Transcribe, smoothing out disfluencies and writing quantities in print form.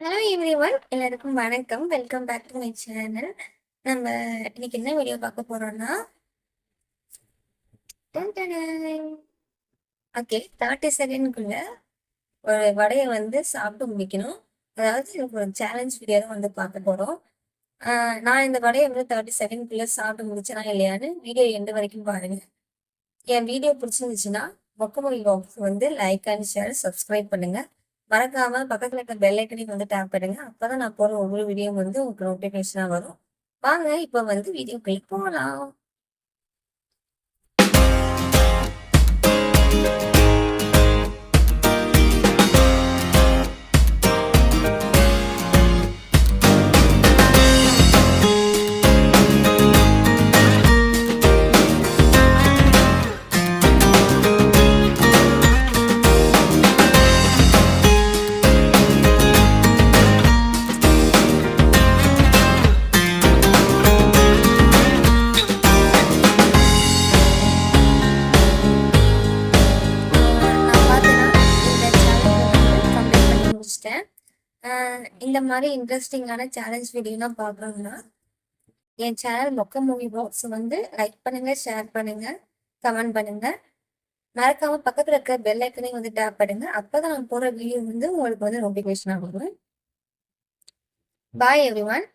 Hello everyone, எல்லாருக்கும் வணக்கம். Welcome back to my channel. நம்ம இன்னைக்கு என்ன வீடியோ பார்க்க போறோம்னா, ஓகே 30 செகண்ட்குள்ள ஒரு வடையை வந்து சாப்பிட்டு முடிக்கணும். அதாவது ஒரு சேலஞ்ச் வீடியோ தான் வந்து பார்க்க போறோம். நான் இந்த வடையை வந்து 30 செகண்ட்குள்ள சாப்பிட்டு முடிச்சேனா இல்லையான்னு வீடியோ எண்டு வரைக்கும் பாருங்க. என் வீடியோ பிடிச்சிருந்துச்சுன்னா மொக்கமொழி பாக்ஸ் வந்து லைக் அண்ட் ஷேர் சப்ஸ்கிரைப் பண்ணுங்க. மறக்காம பக்கத்துல இருக்க பெல் ஐக்கனையும் வந்து டேப் பண்ணுங்க. அப்பதான் நான் போற ஒவ்வொரு வீடியோ வந்து உங்களுக்கு நோட்டிபிகேஷனா வரும். வாங்க இப்ப வந்து வீடியோக்குள்ள போகலாம். நான் பார்த்தேன்னா இந்த சேலஞ்சை வந்து கம்ப்ளீட் பண்ணி முடிச்சிட்டேன். இந்த மாதிரி இன்ட்ரெஸ்டிங்கான சேலஞ்ச் வீடியோலாம் பார்க்கணும்னா என் சேனல் மொக்க மூவி பாக்ஸ் வந்து லைக் பண்ணுங்க, ஷேர் பண்ணுங்க, கமெண்ட் பண்ணுங்க. மறக்காம பக்கத்துல இருக்க பெல் ஐக்கனையும் வந்து டேப் பண்ணுங்க. அப்பதான் நான் போற வீடியோ வந்து உங்களுக்கு வந்து நோட்டிபிகேஷனா வரும். பாய் எவ்ரிவன்.